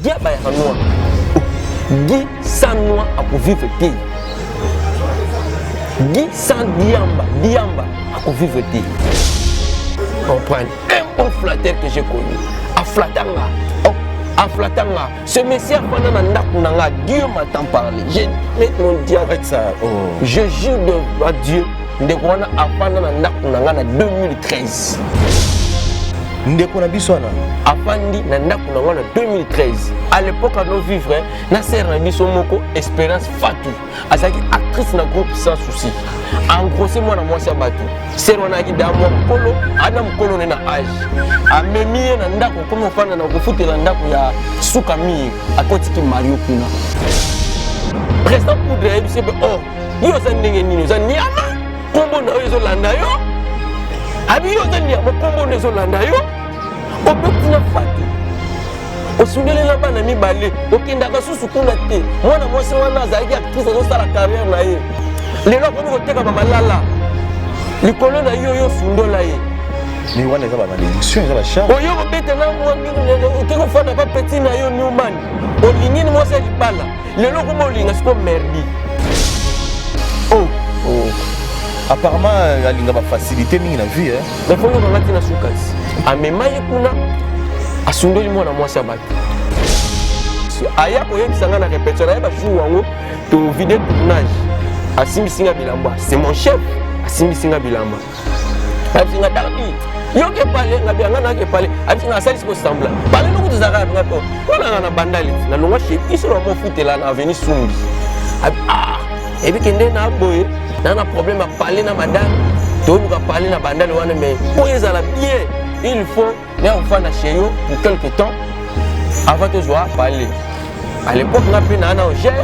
diaba ya noir. Guy sans noir a pour vivre té. Guy sans diamba a pour vivre té. Comprendre. Un bon flatteur que j'ai connu. A flatanga. A flatanga. Ce monsieur pendant la nakunanga, Dieu m'entend parler. Je mets mon Dieu avec ça. Je jure à Dieu. Ndekwana afana na nakunanga na 2013. Ndekona biswana afandi na nakunanga na 2013. À l'époque à nos vivre na sœur na biso moko Espérance Fatou. Azaki actrice na groupe Sans Souci. En gros c'est moi na moi ça batu. Sœur wana ki da mo kolo ana mkolo na âge. Amemi na ndako comme fana na kufutela ndako ya Sukami akotiki Mario kuna. Président pour de BCB oh yo za ndenge nini za niama kombo na yo zolanda yo. Abi yo za niama kombo na zolanda yo. Obetina Fatou. Osungeli na bana mibale okendaka susu kuna te mwana mwasi wana azalaki actrice azosala carrière na ye lelo akomi koteka bamalala likolo na yo yo sundola ye mais wana eza bamalédiction eza bacharme oyo kobetana oke kofanda pa peti na yo newman olingini mwasi ya libala lelo okoma olinga siko merdi apparemment alinga bafacilité mingi na vie mais fo yokanga tina sukasi amema ye kuna asundoli mwana mwasi ya bato aya koyebisanga na répétition na ye bajour wango to video tournage asimbisinga bilamba c'est mon chef asimbisinga bilamba abisinga dardi yoke pale ngabianga nake pale abisinga asalisi kosambla pale nokuti zaka ngapo kolanga na bandali na longa chepi solo mo futela na avenue Sumbi ebi kende na boye na problème à parler na madame to luka parler na bandali wana mais pour ezala bien il faut les enfants chez eux pour quelque temps avant de jouer parler. À l'époque, on a pris un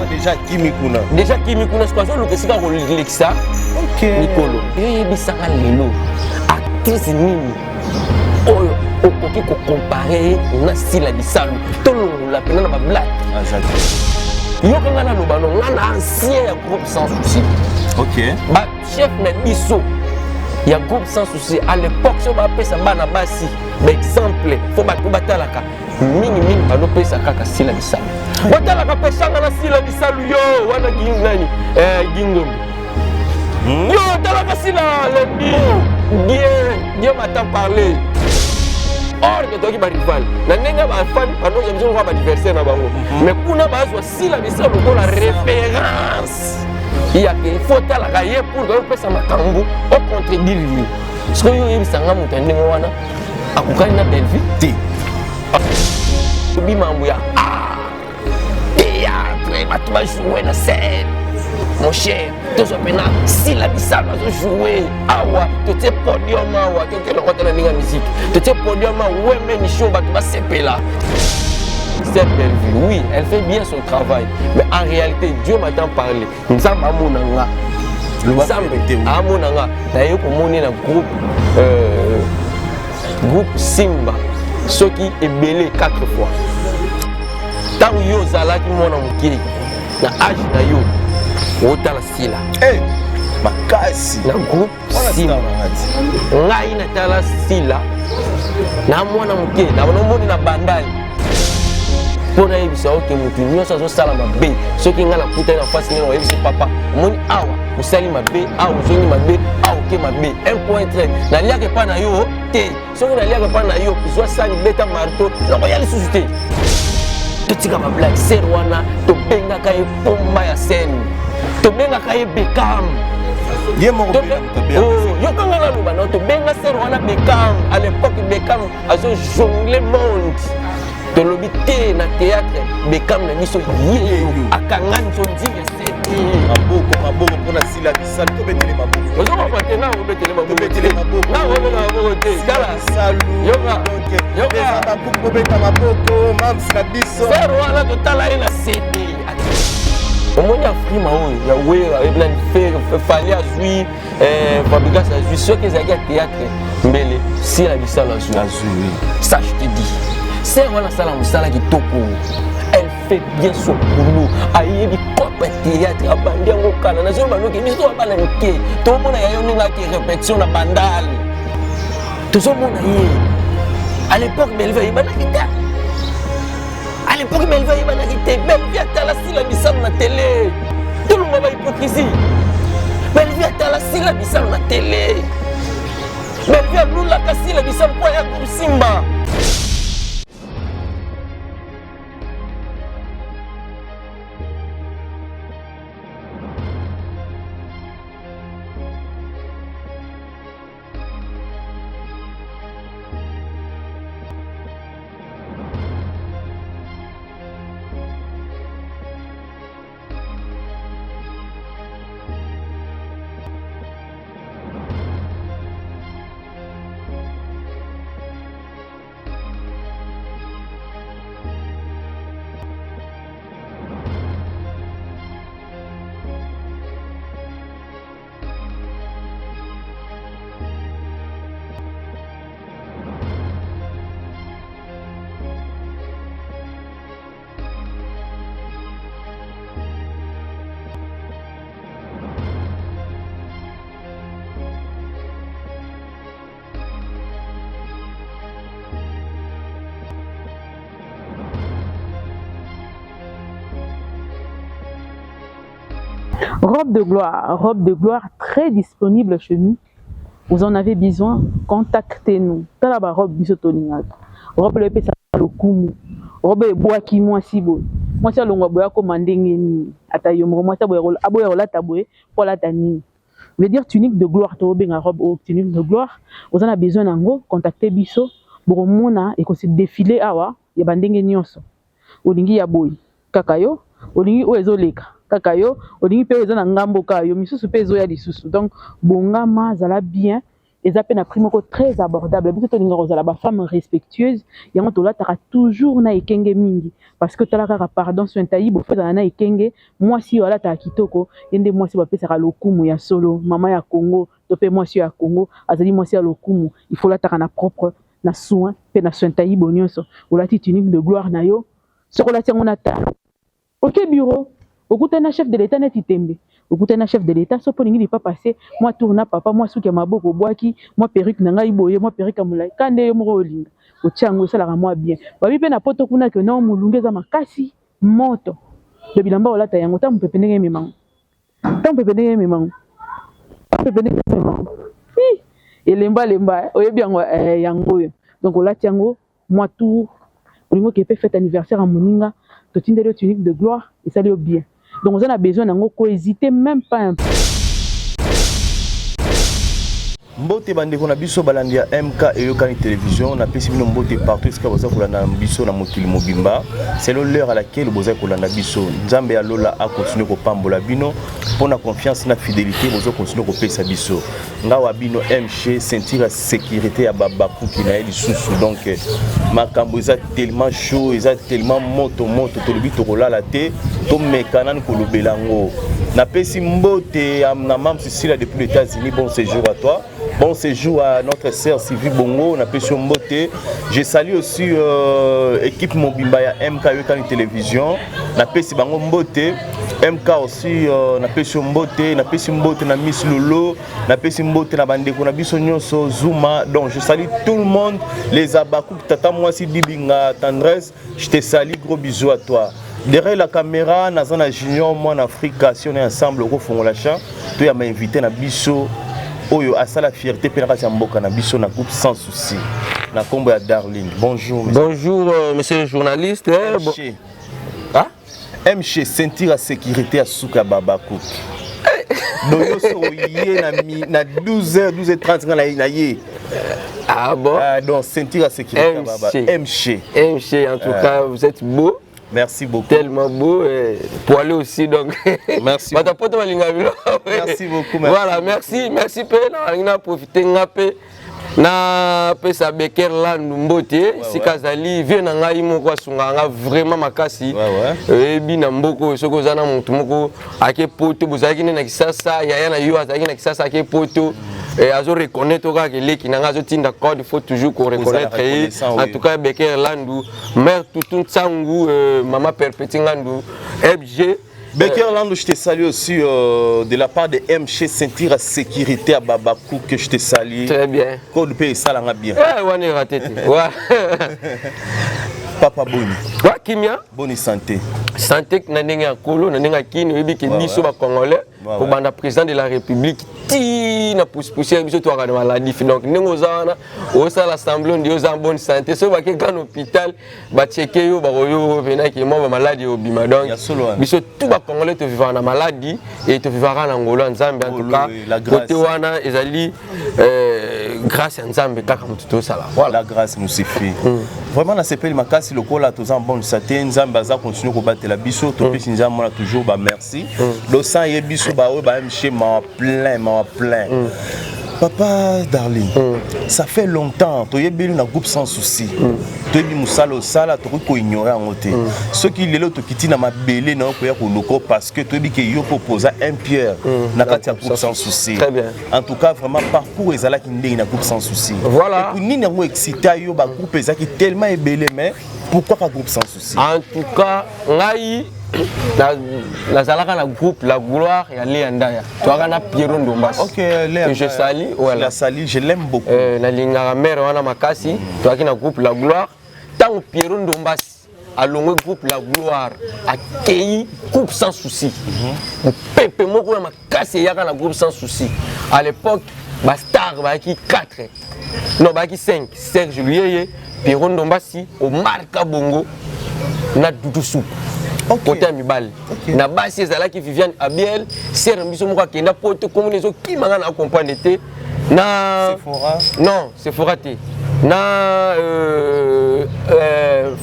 déjà Kimikuna. Déjà Kimikuna, c'est quoi ça? Le Kessiga Rolexa. Ok. Nicolo. Il y a des sangs lélo. Actrice nini. Oh, ok, qu'on compare, on a style à Bissalo. Tout le monde l'a peine dans ma blague. Ah, j'adore. Il y a un lobano, on a ancien groupe Sans Souci. Ok. Bah, chef Nabiso. Il y a groupe Sans Souci. À l'époque, si on va appeler ça Banabasi, exemple, il faut battre batalaka. Mingi bano pesa kaka sila bisalu. Batalaka pesanga na sila bisalu yo wana gingani gingom. Yo talaka sila lundi. Dieu m'entend parler. Or que toi qui ba rival. Na nenga ba fan bano je biso ba adversaire na bango. Mais kuna bazwa sila bisalu ko la référence. Il y a que faut talaka ye pour que pesa makambu au contredire lui. Ce que yo yebisanga mutande wana akukani na Belvite. Bimambo ya théâtre, tu vas jouer la scène. Mon cher, tu vas maintenant si la bisale va jouer. Awa, tu es podium, awa, tu es le la musique. Tu es podium, ouais, mais ni chaud, tu vas s'épeler là. C'est belle vie, oui, elle fait bien son travail. Mais en réalité, Dieu m'entend parler. Nous sommes à Monanga. Nous sommes à Monanga. D'ailleurs, pour mon groupe Simba. Ce qui est belé 4 fois. Tant que yo zalaki mona mukie na âge na yo otala sila. Makasi na groupe Simba. Ngai na tala sila na mwana mukie na bonomoni na bandali. Pona yebisa oke mutu nyonso azosala mabe soki nga na kuta na face nino yebisa papa moni awa usali mabe awa uzongi mabe awa oke mabe 1.3 na liaka pa na yo te soki na liaka pa na yo zwa sani beta marteau loko ya lisusu te totika ba black ser wana tobengaka ye pomba ya scène tobengaka ye Beckham ye moko yokanga na loba na tobenga ser wana Beckham à l'époque Beckham azo jongle monde tolobi te na théâtre Beckham na biso ye akangani so ndinga seti maboko pona sila bisalo to betele maboko ozo ba tena o betele maboko na o na maboko te kala salu yoka maboko beta maboko mam sila biso ser wana to tala ina seti omoni afrima oyo ya wera eblan fali azwi fabrikas azwi soki ezalaki ya théâtre mbele sila bisalo azwi ça je te dis. C'est voilà ça la musala qui toko. Elle fait bien son boulot. Aïe bi copa théâtre abandi ngo kana na zoma no ki biso abana mike. To mona ya yo ninga ki répétition na bandal. To zo mona ye. À l'époque Belve ibana kita. À l'époque Melvia yebanaki te Melvia tala sila bisalo na télé tolonga ba hypocrisie Melvia tala sila bisalo na télé Melvia lulaka sila bisalo kwa ya Simba. Robe de gloire très disponible chez nous. Vous en avez besoin, contactez-nous. Talaba robe bisotolinga. Robe le pesa lokumu. Robe bois qui moi si beau. Moi ça longa boya commander ni atayo moi ça boya aboya la taboué pour la tani. Veut dire tunique de gloire to benga robe ou tunique de gloire. Vous en avez besoin nango, contactez biso. Boromona et qu'on se défiler awa ya bandenge nyonso. Olingi ya boy. Kakayo, olingi o ezoleka. Kakayo, olingi pe eza na ngambo kayo, misusu pe ezo ya lisusu. Donc bongama zala bien, eza pe na prix moko très abordable. Biso to linga rozala ba femme respectueuse, yango to lataka toujours na ekenge mingi parce que tala kaka pardon so ntayi bo feza na ekenge, moi si wala ta kitoko, yende moi si ba pesa lokumu ya solo, mama ya Congo, to pe moi si ya Congo, azali moi si ya lokumu, il faut lataka na propre na soin pe na soin tayi bonyoso. Olati tunique de gloire na yo, soko lati ngona ta. OK bureau. Okutana chef de l'État neti tembe. Okutana chef de l'État so polingi pas passer. Moi tourna papa, moi souki maboko boaki, moi perruque nanga iboye, moi perruque amulai. Kande yo moko olinga. Otiango ça la moi bien. Babi pe na poto kuna ke non mulungeza makasi moto. Le bilamba olata yango ta mpepe ndenge memango. Ta mpepe ndenge memango. Mpepe ndenge memango. Lemba oyebi yango yango. Donc olati yango moi tour olingo ke pe fête anniversaire à moninga. Totinde le tunique de gloire et ça lui bien. Donc vous en avez besoin d'en hésiter même pas un peu. Mbote bandeko na biso balandi ya MK et Yokani télévision na pesi bino mbote partout ce que vous avez na biso na mokili mobimba. C'est l'heure à laquelle vous avez kolanda biso. Nzambe ya lola a continuer ko pambola bino pour na confiance na fidélité vous avez continuer ko pesa biso. Ngawa bino MG sentir la sécurité ya babaku ki na eli susu donc makambo eza tellement chaud, eza tellement moto to le bito kolala te to mekanan ko lobelango. Na pesi mbote na mam Cécile depuis les États-Unis bon séjour à toi. Bon séjour à notre sœur Sylvie Bongo, on appelle sur Mbote. Je salue aussi équipe Mobimba ya MK Yokani télévision. On appelle si Bango Mbote. MK aussi, on appelle sur Mbote. On appelle sur Mbote na Miss Lolo. On appelle sur Mbote na Bandeko na Biso Nyonso Zuma. Donc je salue tout le monde. Les Abakou, Tata moi si Dibinga Tendresse. Je te salue, gros bisous à toi. Derrière la caméra, Nazana Junior, moi en Afrique, si on est ensemble, au fond la chambre, tu as invité na Biso. Oyo asa la fierté penaka ya mboka na biso na groupe sans souci na kombo ya Darling. Bonjour monsieur. Bonjour monsieur le journaliste. MG. Ah? MG sentir la sécurité à Souka Babakou. Doyo so yé na 12h 12h30 na yé. Ah bon? Ah donc sentir la sécurité à Baba. MG. MG en tout cas vous êtes beau. Merci beaucoup. Tellement beau et poilé aussi donc. Merci. Merci beaucoup. Voilà, merci peu na profiter ngapé na pesa beker la Mbote si kazali vient na ngai moko asunga vraiment makasi. Et bina mboko soko zana mutu moko ake poto bozaki na kisasa ya na yo azaki na kisasa ake poto. Et à reconnaître que les qui n'ont pas il faut toujours qu'on reconnaître. En tout cas, Becker Landou, mère tout Tsangou, maman Perpétine Landou, FG. Becker Landou, je te salue aussi de la part de MG sentir la sécurité à Babakou que je te salue. Très bien. Code P ça l'a bien. Ouais, on est raté. Papa Boni. Ouais, Kimia. Bonne santé. Santé na ndenge ya kolo na ndenge ya kini oyebi ke biso ba congolais ko banda président de la république ti na pousse biso to akana maladie donc ndenge ozana o sala l'assemblée ndi oza en bonne santé so ba ke grand hôpital ba checker yo ba yo vena ki mo ba maladie obima donc biso tout ba congolais to vivre na maladie et to vivre na ngolo nzambe en tout cas côté wana ezali grâce à nzambe kaka mutu to sala voilà la grâce nous suffit vraiment na sepeli makasi lokola to en bonne santé nzambe aza continue ko battre la biso to pesi nzambe na toujours ba merci do sang ye biso ba o ba mche ma plein Papa Darling, ça fait longtemps que tu es dans un groupe sans souci. Tu es dans tu es ignoré en côté. Ce qui est là, tu quittes dans ma belle parce que tu es que yo propose un pierre dans un groupe sans souci. Très bien. En tout cas, vraiment parcours est là qui est dans un groupe sans souci. Voilà. Et puis ni n'avons excité yo ba groupe est qui tellement est belle mais pourquoi pas groupe sans souci? En tout cas, ngai nazalaka na groupe La Gloire et Léandaya. Tu as un Pierrot Ndombas. Ok, que je salue. Voilà. La salue, je l'aime beaucoup. Na lingara mère wana makasi. Tu as un groupe La Gloire. Tant Pierrot Ndombas a le groupe La Gloire accueilli groupe sans souci. Pepe moko na makasi yaka na groupe sans souci. À l'époque, Bastar qui 4. Non, qui 5. Serge Luyeye, Pierrot Ndombasi, Omar Kabongo, na Doudou Soup. Côté amibal. Na basi ezalaki Viviane Abiel, sœur biso moko akenda poto comme les autres qui manga na accompagner té na Sephora. Non, Sephora té. Na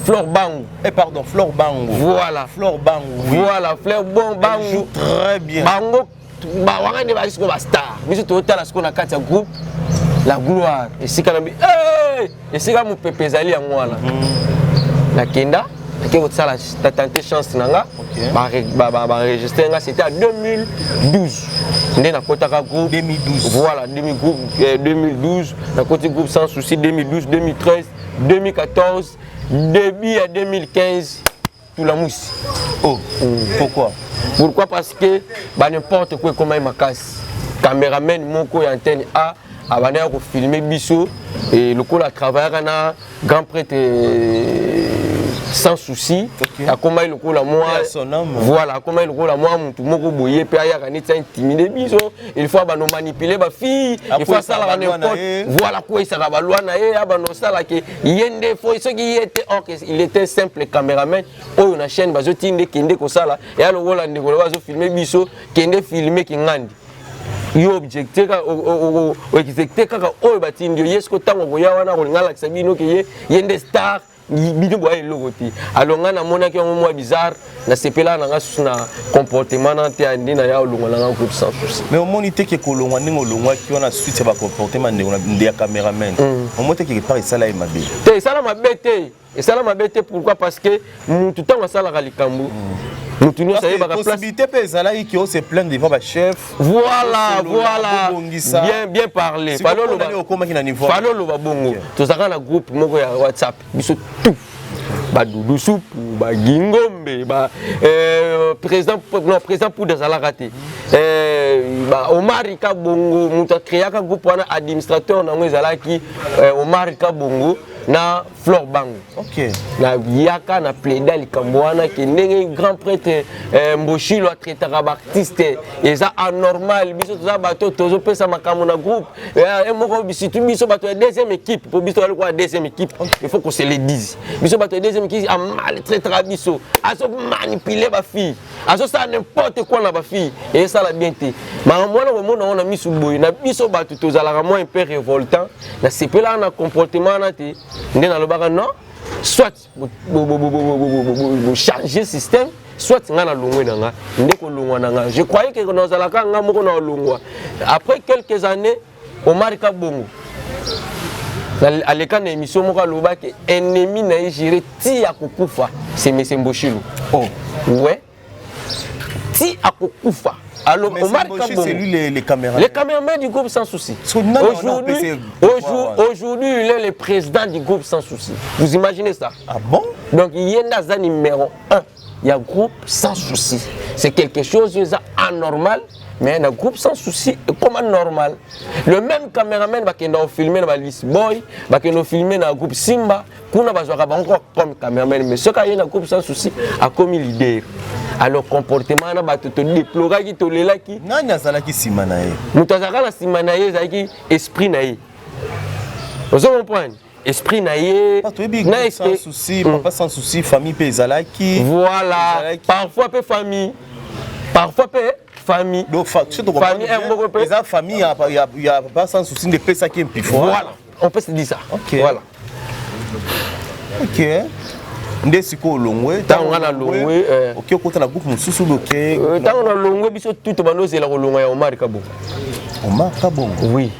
Fleur Bangou. Pardon, Fleur Bangou. Voilà, Fleur Bangou. Oui. Voilà, Fleur Bangou. Très bien. Bango ba wanga ne ba siko ba star. Biso to tala siko na kati ya groupe La Gloire. Et si kana bi et si ka mo pepezali ya ngwana. Na kenda t'as tenté chance nanga enregistré c'était en 2012 on a côté groupe 2012 voilà 2012 na côté groupe sans souci 2012 2013 2014 début à 2015 tout la mousse. Oh pourquoi parce que n'importe quoi comme il m'a casse caméraman moko ya antenne A abandé à filmer biso et le coup la travailler na grand prêtre sans souci, à comment il coule à moi, voilà, comment il coule à moi, tout le monde boyer, puis il y a un intimidé biso, il faut nous manipuler ma fille, il faut ça la n'importe, voilà quoi il s'est baloué naé, abano ça là que yende faut ce qui était or il était simple caméraman, oh une chaîne bazo tinde kende ko ça là, et alors voilà ndeko bazo filmer biso, kende filmer ki ngandi. Yo objecté ka o exécuté kaka o batindi yesko tango koya wana ko ngala kisabino ke yende star bido boye logoti alonga na mona ki mo bizarre na sepela na ngasu na comportement na te andi na ya olonga na groupe sans souci mais au monité que kolongwa ningo longwa ki ona suite ba comportement de ya cameraman au monité que pas ça là mabe te ça là mabe te et ça là mabe te pourquoi parce que tout temps ça la likambu nous ça y va possibilité pezala qui se plaindre devant ba chef voilà bien parlé falo lo ba bongo to saka na groupe moko ya WhatsApp biso tout ba Doudou Soup ba Gingombe ba président pour des alaraté ba Omar Kabongo muta créaka groupe wana administrateur na ngezalaki Omar Kabongo na Fleur Bangou. OK. Na yaka na plaidal kamboana ki ndenge grand prêtre Mboshilo a traité artiste et ça anormal biso to bato tozo pesa makambo na groupe et moko biso biso bato deuxième équipe pour biso la deuxième équipe il faut qu'on se le dise biso bato deuxième équipe a mal traité biso aso manipuler ba fille aso ça n'importe quoi na ba fille et ça la bien té ma mwana on a mis sous boy na biso bato tozala moi un peu révoltant na sepela na comportement na té ndena lobaka non soit vous changer système soit ngana longwe nanga ndeko longwa nanga je croyais que nous allaka nga moko na longwa après quelques années Omar Kabongo à l'écran de l'émission moko lobaka ennemi na géré ti akokufa c'est monsieur Mboshilo oh ouais ti akokufa. Alors, Omar Kabongo, c'est lui les caméras. Les caméramans du groupe sans souci. Aujourd'hui, il est le président du groupe sans souci. Vous imaginez ça? Ah bon? Donc, il y a un numéro 1. il y a groupe sans souci. C'est quelque chose d'anormal, mais un groupe sans souci comme normal. Le même caméraman qui a filmé dans List Boy, qui a filmé dans le groupe Simba, qui a encore comme caméraman, mais ce qui a un groupe sans souci a comme leader. Alors comportement na te déplorer qui te lela qui nani azala ki simanaye mutazaka na simanaye zaki esprit naye. Vous comprenez? Esprit naye na sans souci, papa sans souci, famille pe ezalaki. Voilà, parfois pe famille. Parfois pe famille. Donc famille eza famille il y a pas sans souci de pesa qui est voilà, on peut se dire ça. OK. Voilà. OK. Nde siko longwe tango na longwe OK okota na groupe mususu loke tango na longwe biso tout banozela ko longa ya Omar Kabongo. Omar Kabongo oui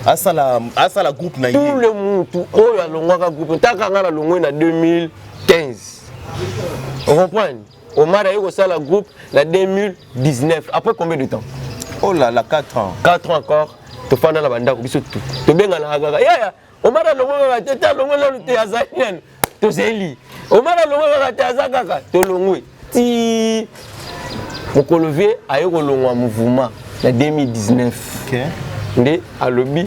asala groupe na tout le monde oyo alongwaka groupe taka nga na longwe na 2015 on comprend. Omar a eu la groupe la 2019 après combien de temps? Oh là là 4 ans 4 ans encore to fanda na banda ko biso tout to benga na gaga ya Omar alongwa tete longwe la te azanian to zeli Omar alongwa te azaka to longwe ti Mokolovier a eu longwa mouvement la 2019 OK nde alobi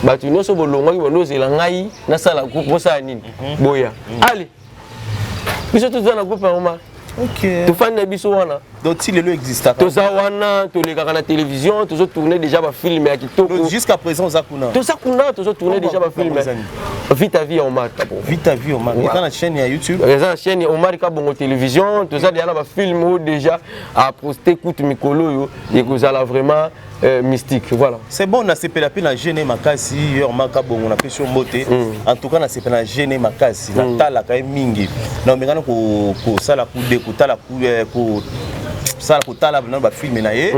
batu nyonso bolongwa ki bonozela ngai na sala groupe bosa nini boya allez biso tout na groupe Omar. OK. Tout fan de biso wana. Donc si le lieu existe tout ça wana, tout les gars à la télévision, tout ça tourner déjà ba film à Kitoko. Donc jusqu'à présent Zakuna. Tout ça kuna, tout ça tourner déjà ba film. Vite ta vie Omar Kabongo. Vite ta vie Omar. Il y a la chaîne YouTube. Il y a la chaîne Omar Kabongo télévision, tout ça déjà ba film déjà à poster coûte mikolo yo et que ça là vraiment mystique, voilà. C'est bon, on a CP la peine à gêner ma casse, Omar Kabongo, on a fait sur beauté. En tout cas, on a CP à gêner ma casse, la tala quand même mingi. Non, mais quand on ça la coup de couta la coup ça la tala dans ba film na ye.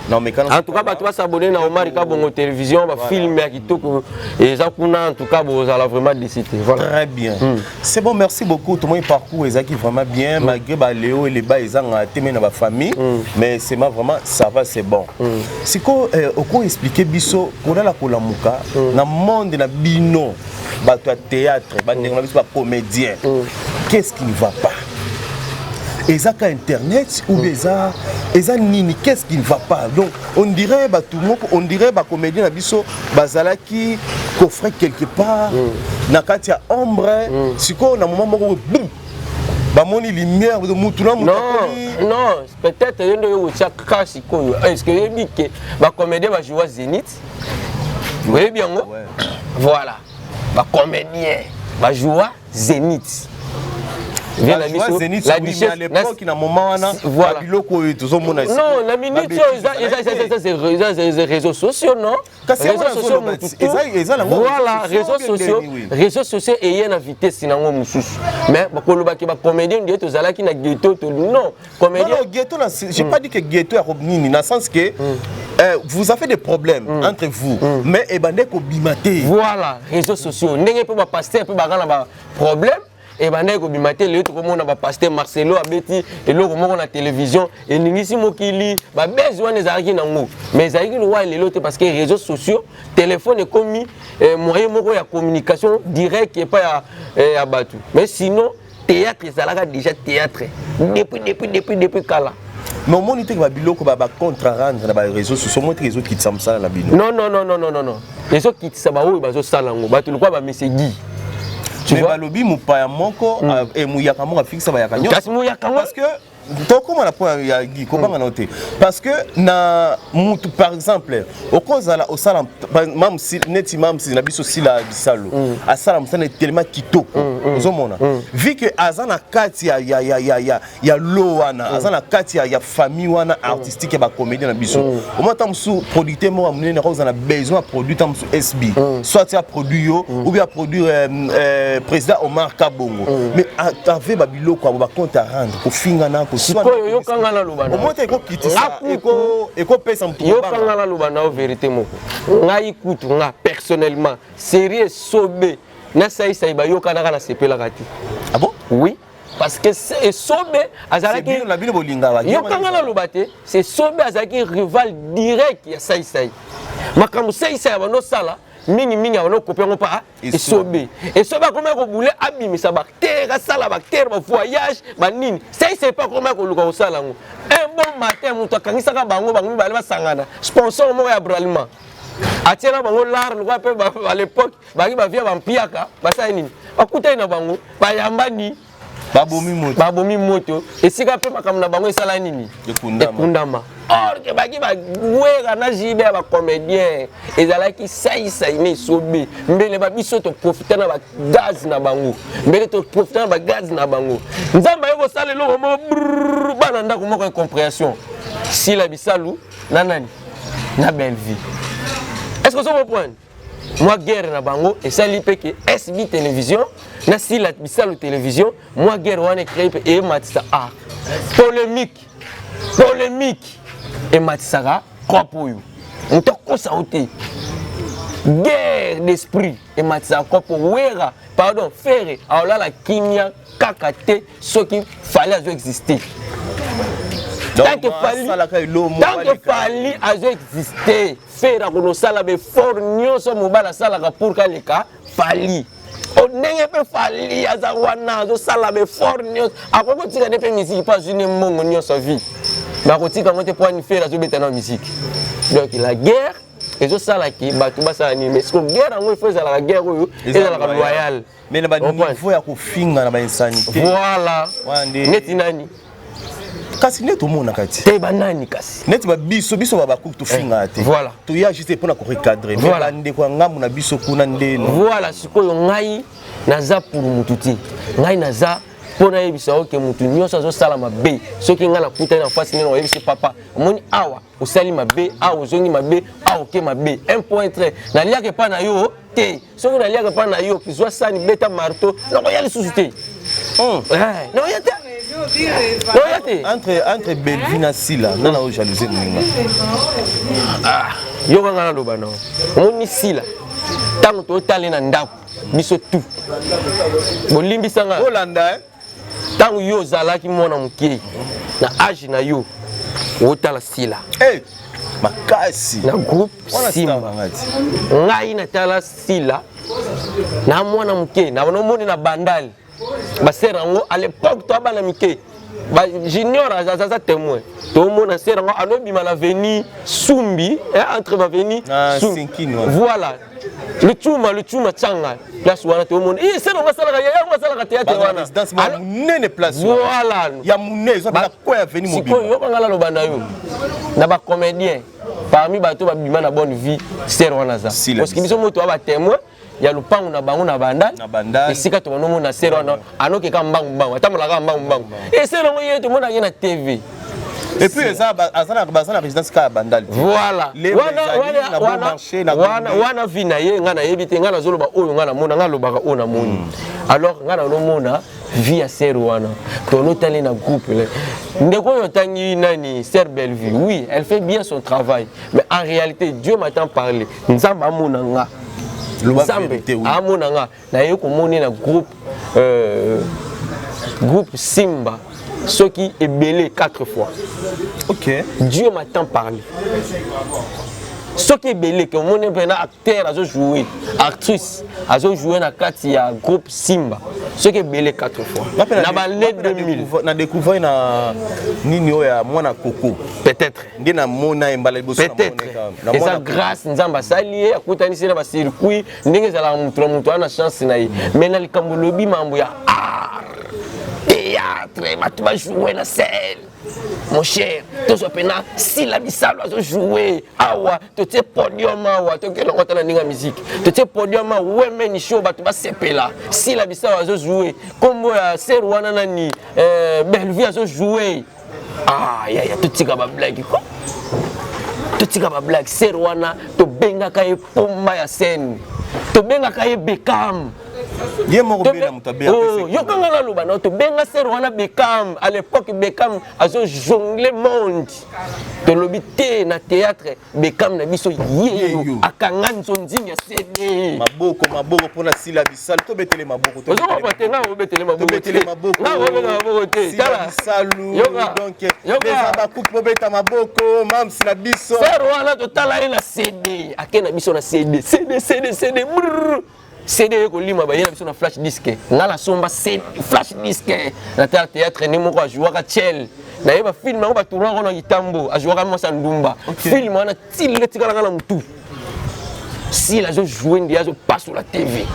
Non, mais quand en tout cas, tu vas s'abonner à Omar Kabongo télévision, ba film à Kitoko et ça en tout cas vous allez vraiment décider. Voilà. Très bien. C'est bon, merci beaucoup. Tout le monde parcours est vraiment bien malgré ba Léo et les bas ils ont témoin dans ma famille, mais c'est vraiment ça va, c'est bon. C'est quoi au expliquer biso pour la kolamuka dans monde na bino ba théâtre, ba comédien. Qu'est-ce qui ne va pas? Ezaka internet ou eza nini, qu'est-ce qui ne va pas? Donc on dirait on dirait comédien na biso bazalaki coffret quelque part na kati ya ombre siko na moment moko boum ba moni lumière de mutuna non peut-être yendo yo chaka siko est-ce que yebi que ba comédien ba jouer Zénith vous voyez bien voilà ba comédien ba jouer Zénith. La à l'époque, na moment voilà. Non, la minute, c'est réseaux sociaux, non? Réseaux sociaux, voilà, réseaux sociaux et il y a une vitesse, mais les comédiens, ils sont là qui na ghetto, non, comédien. Non, ghetto, j'ai pas dit que ghetto est revenu, dans le sens que vous avez des problèmes entre vous, mais voilà, réseaux sociaux, n'est pas passer, peut pas problème. Et bandeko bimate le to komona ba pasteur Marcelo abeti et le komona na télévision et ningisi mokili ba besoin des arki nango mais arki no wa lelo te parce que réseaux sociaux téléphone est commis moyen moko ya communication direct et pas ya batu mais sinon théâtre ça là déjà théâtre depuis kala. Mais au moment où tu as biloko ba contre-rendre dans les réseaux sociaux, montre réseaux qui tsam ça la bino. Non. Réseaux qui tsaba o bazo salango batu lokwa ba message. Mais balobi mupaya moko et muyaka moko fixa ba yakanyo. Parce que comment la point ya Guy comment noter parce que na mutu par exemple au kozala au salam même si neti même si na biso si la bisalo a salam ça est tellement kitoko ozomona vu que azana kati ya loana azana kati ya famille wana artistique ba comédien na biso au moment tamsu producteur mo amune na kozana besoin produit tamsu SB soit ya produit yo ou bien produire président Omar Kabongo mais avec babilo ko ba compte à rendre ko finga na sikoyo yokanga na lubana omote ko kitisa eko pesa mtu yokanga na lubana o vérité moko ngai kutu nga personnellement sérieux sobe na sai ba yokana kana sepela kati. Ah bon? Oui, parce que c'est sobe azalaki la bino bolinga ba yokanga na lubate c'est sobe azalaki rival direct ya sai makambo sai ba no sala mingi abano couper ngo pa esobe esobe comment ko boule abimisa bactère sala bactère ba voyage ba nini c'est pas comment ko luka osala ngo un bon matin muto akangisaka bango bale basangana sponsor mo ya Bralima atiela bango lar lwa pe à l'époque baki ba via bampiaka basala nini bakutai na bango bayambani babomi moto esika pe makamna bango esala nini ekundama or ke baki bagwera na jibe ba comédien ezalaki sai ne sobe mbele ba biso to profiter na ba gaz na bango mbele to profiter na ba gaz na bango nzamba yoko sala lo mo bana ndako moko incompréhension si la bisalu nanani na belle vie est-ce que ça vous prend moi guerre na bango et ça li pe que SB télévision na si la bisalu télévision moi guerre wana créé et matisa art polémique et matisaka kopoyo ntoko sauté guerre d'esprit et matisaka kopo wera pardon faire alors la kimia kakate ce qui fallait exister tant que fallait exister faire ko sala be for nyoso mobala sala ka pour kaleka fallait onenge pe fallait aza wana zo sala be for nyoso akoko tika ne pe musique pas une mongo nyoso vie mais akotika ngote pour une faire zo betana musique donc la guerre et zo sala ki batu basala ni mais ce que guerre ngo il faut la guerre oyo ezala ka loyal mais na ba niveau ya ko finga na ba insanité voilà neti nani kasi neto mona kati te banani kasi neti ba biso ba ku to finga te voilà to ya juste pour na ko recadrer mais bande ko ngamu na biso kuna ndeno voilà sikoyo ngai naza pour mututi ngai naza pona yebisa oke mutu nyonso azo sala mabe soki nga na kuta na face neno yebisa papa moni awa osali mabe awa ozongi mabe awa ke mabe un point très na liaka pa na yo te soki na liaka pa na yo kizwa sani beta marteau na ko yali susute non yata entre Belvina Sila nana o jalousie ninga yo kanga na loba no moni Sila tango to tali na ndako biso tout bolimbisa nga Holanda tango yo zalaki mona mukie na âge na yo otala Sila makasi na groupe Simba ngai na tala Sila na mwana mukie na moni na bandali basera ngo à l'époque to bana mike ba junior azaza témoin to mona sera ngo alobi mala veni Sumbi entre ma veni voilà le chuma changa place wana to mona sera ngo sala ka théâtre wana résidence ma nene place voilà ya munene zo ba ko ya veni mobile siko yo bangala lo bana yo na ba comédien parmi bato ba bima na bonne vie sera wana za parce que biso moto ba témoin ya lupangu na bango na bandal esika to nomo na sero na anoke ka mbangu atamola ka mbangu et sero ngo yeto mona na TV et puis ça azana résidence ka bandal voilà wana vina ye ngana yebite ngana zoloba oyo ngana mona ngalo baka ona moni alors ngana no mona via sero wana to no tali na groupe le ndeko yo tangi nani Sœur Bellevue oui elle fait bien son travail mais en réalité Dieu m'entend parler nzamba mona nga Zambe amonanga na yeko moni na groupe Simba ce qui est belé 4 fois. OK. Dieu m'a tant parlé. Ce qui est belé que mon acteur a joué, actrice a joué na kati ya groupe Simba. Ce qui est belé 4 fois. Na balé 2000. Na découvert na nini oya mwana koko. Peut-être. Ngena mona embala liboso na mona. Et ça grâce nzamba salié akutani sina ba circuit ndenge za la mutu ana chance na yi. Mais na likambo lobi mambo ya art. Théâtre, tu vas jouer la scène. Mon cher, tu vas si la bisalo a joué, awa, tu es podium, awa, tu es la musique. Tu es podium, ouais, mais ni show, tu vas seper là. Si la bisalo a joué, comme Serwana Nani, Bellevue a joué. Ah, ya, tu es ma blague. Tu es ma blague. Serwana, tu benga kaye pomba ya scène. Tu benga kaye Beckham. Ye mo robena mutabe ya oh yo kanga la loba na to benga ser wana Beckham à l'époque Beckham azo jongler monde to lobité na théâtre Beckham na biso yeyo akanga nzonzinga CD maboko pona sila bisal to betele maboko to zo batenga o betele maboko na o betele maboko te tala bisalu donc les abakup po beta maboko mam sila biso ser wana to tala ina CD akena biso na CD CD ko lima ba yena biso na flash disque ngala somba CD flash disque na théâtre ni moko jouer ka Chel na yeba film ngo ba tourner ko na Kitambo a jouer ka Mosa Ndumba film wana tile tikala ngala mutu si la zo jouer ndia zo passe sur la TV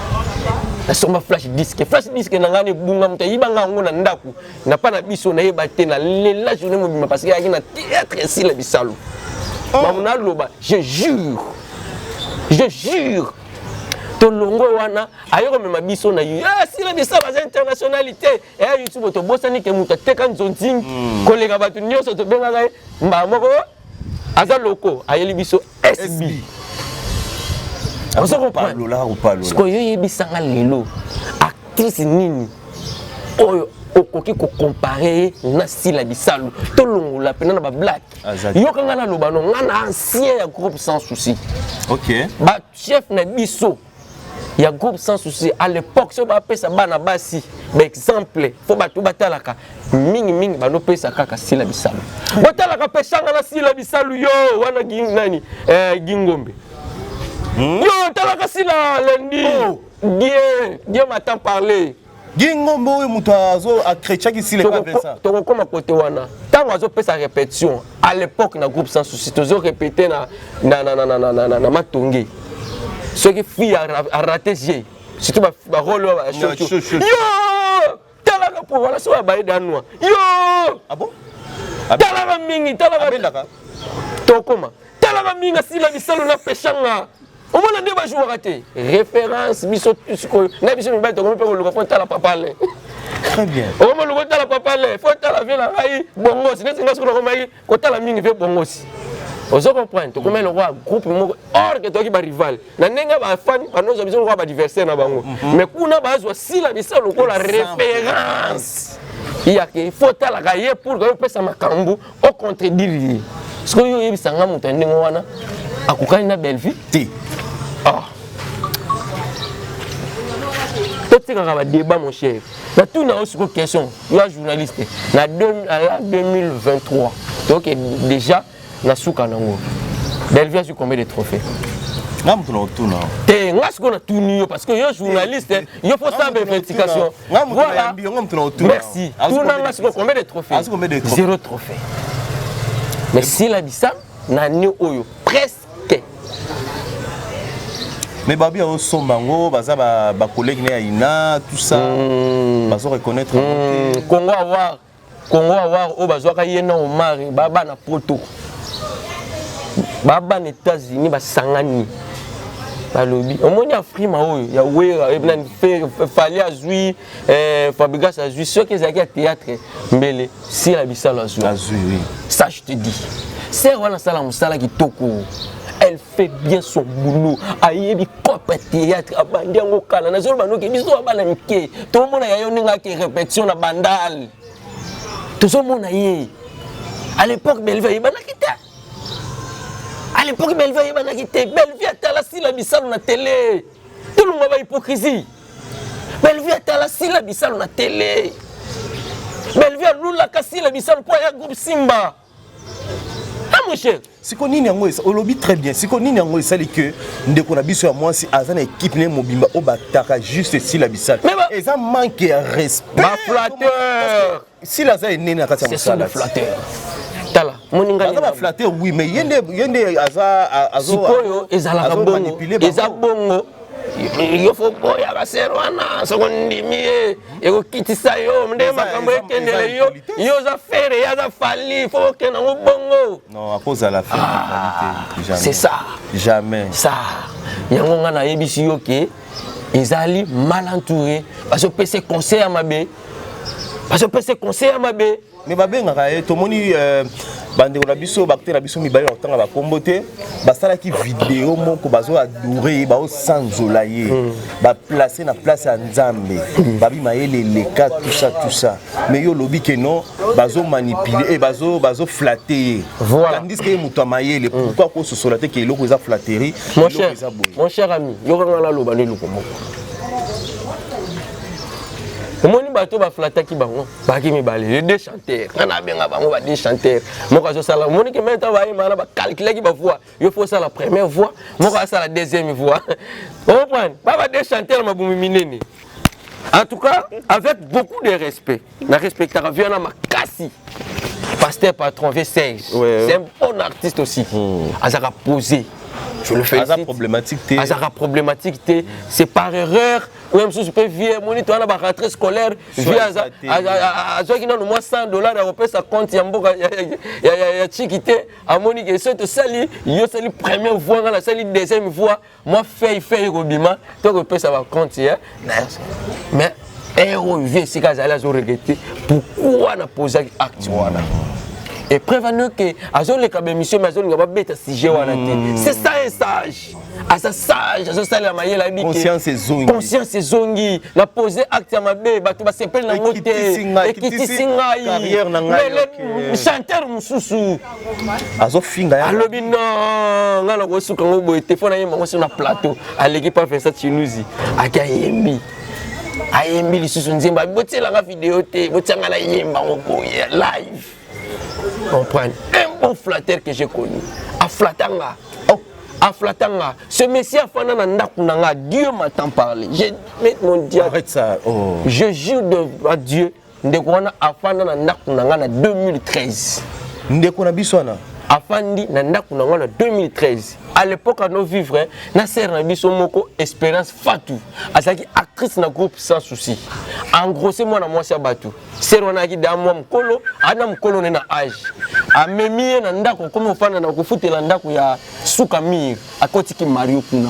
na somba flash disque na ngane bunga muta yibanga ngo na ndaku na pa na biso na yeba te na lela journée mobima parce que ya na théâtre si la bisalo mamuna loba je jure Tolongo wana ayoko mema biso na si la bisa ba internationalité et YouTube to bosani ke muta teka nzonting kolega batu nyonso to benga ngai mba moko aza loko ayeli biso SB osoko palo la ko palo sko yo yebisanga lelo actrice nini oyo okoki ko comparer na sila bisalo tolongo la pena na ba black yo kanga na lobano ngana ancien ya groupe sans souci OK ba chef na biso il y a groupe sans souci à l'époque so ba pesa bana basi ba exemple faut ba to batalaka mingi ba no pesa kaka sila bisalo batalaka pesanga na sila bisalo yo wana nani gingombe yo talaka sila lundi Dieu m'entend parler gingombe oyo muto azo akrecha ki sila ka pesa to koma côté wana tango azo pesa répétition à l'époque na groupe sans souci tozo répéter na matongi ce qui fit à rater j'ai surtout ba rôle yo talaka pour voilà so ba danwa yo ah bon talaka mingi talaka to koma talaka mingi sila bisalo na peshanga au moins on va jouer raté référence biso tusko na biso mibali to ko pe ko luka fo tala papa le très bien au moins luka tala papa le fo tala vela ngai bongosi nesi ngaso ko mai ko tala mingi fe bongosi ozo comprendre to comme le roi groupe moko or que to ki ba rival na nenga ba fan ba nozo biso ko ba adversaire na bango mais kuna ba zo sila bisalo ko la référence il y a que faut tala gaye pour que pesa makambu au contredire ce que yo yebisanga mutu ndengo wana akukani na belle vie ti totika ka ba débat mon cher na tout na aussi question yo journaliste na 2023 donc déjà na suka nango belle vie a eu combien de trophées ngam tuno tuna te ngasko na tunio parce que yo journaliste yo faut ça vérification voilà ngam tuno tuna merci tuna ngasko combien de trophées 0 trophée mais si la bisa na ni oyo presque mais babi au sombango baza ba collègue na ina tout ça bazo reconnaître Congo avoir o bazwa ka yena o mari baba na poto baba na États-Unis basangani balobi omoni afrima oyo ya wera ebna fali azui Fabregas azui ceux qui ezaki à théâtre mbele si la bisalo azui oui ça je te dis c'est wana sala musala kitoko elle fait bien son boulot ayebi copa théâtre abandi yango kala na zolo banoki biso bana mike to mona ya yo ninga ki répétition na bandal to so mona ye à l'époque Bellevue bana kita à l'époque Bellevue bana kita Bellevue atala sila bisalo na télé tout le monde va hypocrisie Bellevue atala sila bisalo na télé Bellevue lula kasila bisalo pour ya groupe Simba mon cher siko nini yango esa olobi très bien siko nini yango esali que ndeko na biso ya mwasi azana équipe ne mobimba o bataka juste si la bisala eza manque ya respect ba flatteur si la za nene na kati ya musala flatteur tala moninga ba flatteur oui mais yende azo sikoyo ezala bongo eza bongo yo fo boya basero wana soko ndimi eko kitisa yo nde makambo ekendele yo za faire ya za fali fo kena ngo bongo non à cause de la qualité jamais c'est ça jamais ça yango ngana yebisi yo ke ezali mal entouré parce que PC conseil à mabe mais babengaka tomoni bande on a biso bakte na biso mibale na tanga ba kombote basala ki vidéo moko bazo adorer ba sanzolaye ba placer na place ya Nzambe babi maele leka tout ça mais yo lobi que non bazo manipuler et bazo flatter voilà tandis que muto maele pourquoi ko so solater que eloko za flatterie mon cher ami yo ngala loba ne luko moko moni bato ba flataki bango baki mibale les deux chanteurs ngana benga bango ba deux chanteurs moko azo sala moni que maintenant ba imana ba calculer ki ba voix yo faut ça la première voix moko ça la deuxième voix on comprend ba deux chanteurs mabumi minene en tout cas avec beaucoup de respect na respectera viana makasi pasteur patron V16 c'est un bon artiste aussi azaka posé je le félicite. Azara problématique, c'est par erreur. Ou même si je peux vivre, mon étoile à la rentrée scolaire, via Azara qui n'a au moins $100 à sa compte, il y a Chiquité, à Monique, et c'est sali, il y a la première voix, la deuxième voix, moi fait Robima, donc on peut ça va compte, mais héros vieux, c'est qu'Azala a regretté, pourquoi on a posé acte. Et prévenez que Azon les cabins monsieur mais Azon va bête sujet wana te c'est ça un sage à sa sage à ça la maille la conscience et zongi na poser acte ya mabe bato ba s'appelle na moté ekiti singa carrière na ngai chanteur mususu azo finga ya alobi non ngala ko suka ngo téléphone yema ngo sur na plateau à l'équipe pas faire ça chinuzi akayembi ayembi lisusu nzemba botela nga vidéo te botanga la yemba ngo live. Comprendre un bon flatteur que j'ai connu à Flatanga ce messie a fait un ndakunanga Dieu m'attend parler je mets mon Dieu arrête ça je jure à Dieu ndekona afana na ndakunanga na 2013 ndekona bisona afandi na ndakunanga na 2013 à l'époque à nos vivres na sœur na biso moko Espérance Fatou azaki actrice na groupe Sans Souci en gros c'est moi na moi ça batu sœur wana ki da moi mkolo ana mkolo na âge amemi na ndako comme ofana na kufutela ndako ya suka mir akotiki Mario kuna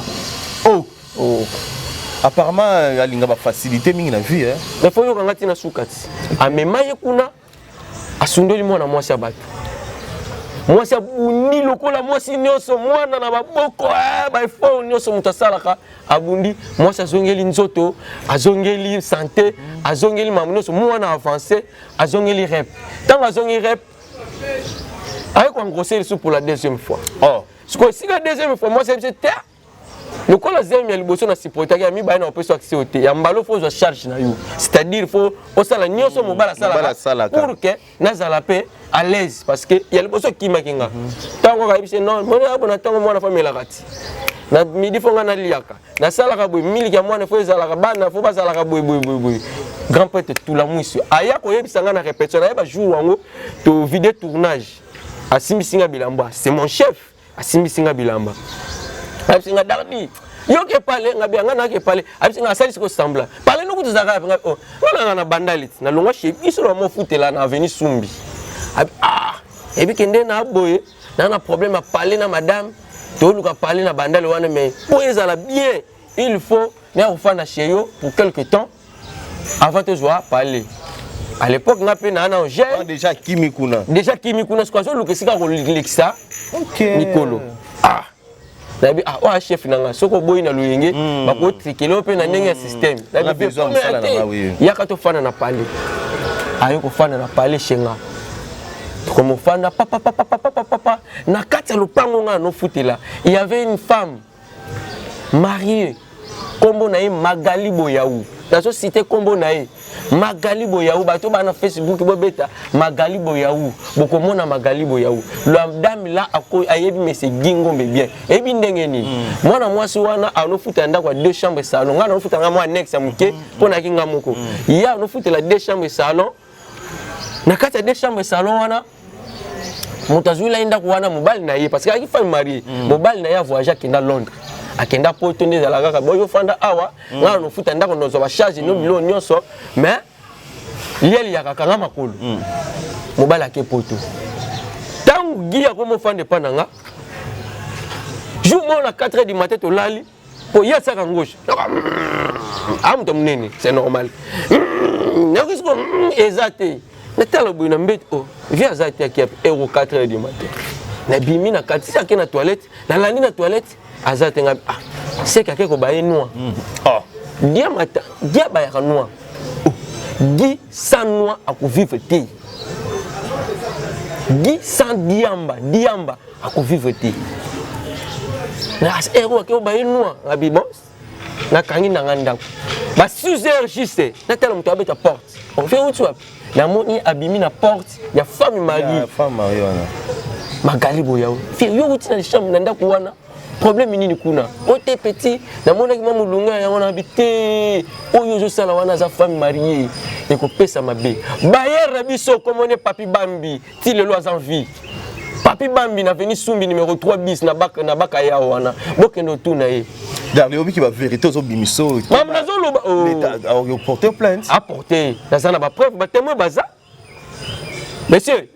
apparemment alinga ba facilité mingi na vie mais faut yo kangati na sukati amema ye kuna asundoli moi na moi ça batu moi c'est bundi lokola moi si nyoso mwana na baboko ba ifo nyoso mutasalaka abundi moi ça zongeli nzoto azongeli santé azongeli mamunoso mwana avancé azongeli rep tant azongeli rep avec quoi grosser le pour la deuxième fois ce que si la deuxième fois moi c'est terre lokola zemi ya liboso na supporter ya mi ba na opeso accès au ya mbalo faut je charge na yo c'est-à-dire faut osala nyoso mobala sala pour que nazala pe à l'aise parce que ya liboso kima kinga tango ka bise non mona abona tango mwana famille kati na midi fonga na liaka na sala ka boy miliki ya mwana faut ezala ka bana faut bazala ka boy grand père tout la mwiso aya ko yebisanga na répétition na ba jour wango to vidéo tournage asimbisinga bilamba c'est mon chef asimbisinga bilamba absinga dardi yo ke parler ngabia ngana ke parler absinga sali siko sembla parler no kutuzaka nga ngana na bandalit na longwa shebi so mo futela na avenue Sumbi ebi kende na boye na problème à parler na madame to luka parler na bandale wana mais pour ezala bien il faut na ofana chez yo pour quelque temps avant de jouer parler à l'époque na pe na jeune déjà kimikuna ce qu'on so luka sika ko lexa Nicolo nabi wa chef nanga soko boy na luyenge bako trikelo pe na ndenge système nabi besoin msala na oui yaka to fana na parler ayo ko fana na parler chenga comme fana papa na kati ya lupango nga no futela il y avait une femme mariée kombo na Magali Boyaou la société kombo na Magali Boyaou bato ba na Facebook bo beta Magali Boyaou boko mona Magali Boyaou la dame là ayebi mese gingombe bien ebi ndenge ni mwana mwasi wana anofuta ndako 2 chambres salon ngana anofuta nga mwa annexe ya muke pona kinga moko ya anofuta la 2 chambres salon na kati ya 2 chambres salon wana mutazula inda kuwana mobali na ye parce que aki femme mariée mobali na ya voyage ki na Londres akenda poto nde zala kaka boyo fanda awa ngana no futa ndako nozo ba charge no bilo nyonso mais lieli ya kaka nga makolo mobali ake poto tangu gia komo fande pananga jour na 4h du matin to lali po ya saka ngosha am to mnene c'est normal na kisko ezate natala boye na mbete o vi aza te aki euro 4h du matin na bimi na kati si ake na toilette na landi na toilette aza te nga seke ake kobaye noir dia mata dia bayaka noir di sans noir akovivre te di sans diamba akovivre te na ero ake kobaye noir na bibos na kangi na ngandako ba 6h juste natala moto abeta porte on fait où tu vas na moni abimi na porte ya femme mariée wana magali boyao fi yo uti na chambre na ndako wana problème nini kuna ote petit na mona ki mamulunga ya wana habité oyo zo sala wana za femme mariée et ko pesa mabe bayer biso komone papi bambi ti le loi en vie papi bambi na veni sumbi numéro 3 bis na baka ya wana bokendo tuna ye Darley obi ki ba vérité zo bimiso mam na zo loba l'état a porté plainte apporter na sana ba preuve ba témoin baza monsieur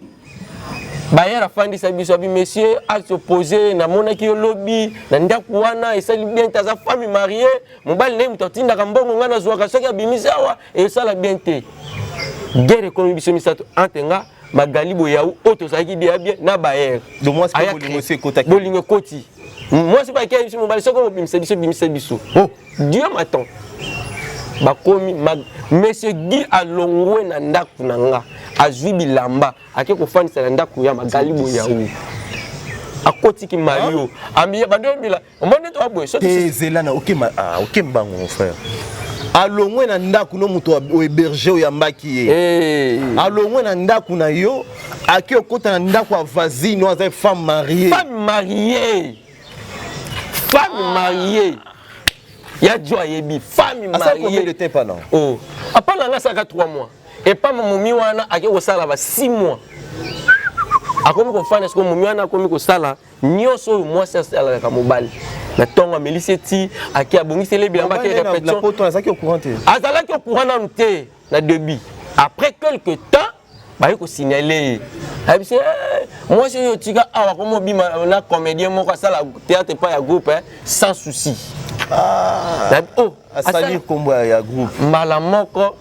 bayer afandi sa biso abi monsieur a s'opposer na monaki yo lobby na ndaku wana esali bien ta za femme mariée mobali ne mutotinda ka mbongo ngana zwaka soki abimisa wa e sala bien te guerre ko biso misato antenga magali boyau auto saki dia bien na bayer donc moi c'est bolingo c'est kota bolingo koti moi c'est pas que biso mobali soko bimisa biso oh Dieu m'attend bakomi monsieur Guy alongwe na ndaku nanga azwi bilamba ake kofandisa na ndaku ya magali boyau akoti ki Mario ambiye badombila omone to aboye so tezela na ok mbango mon frère alongwe na ndaku no muto o héberger o yambaki ye alongwe na ndaku na yo ake okota na ndaku ya voisine no aza femme mariée ya joie yebi femme mariée combien de temps pendant oh apala nga saka 3 mois et pas momi wana ake ko sala ba 6 mois akomi ko fana sko momi wana akomi ko sala nyoso moi ça sala ka mobali na tonga meliseti ake abongisi le bilamba ke répétition la poto azaki au courant te azalaki au courant na nte na début après quelque temps ba ko signaler abise moi c'est yo tika awa ko mobima na comédien moko sala théâtre pas ya groupe sans souci asali kombo ya groupe mbala moko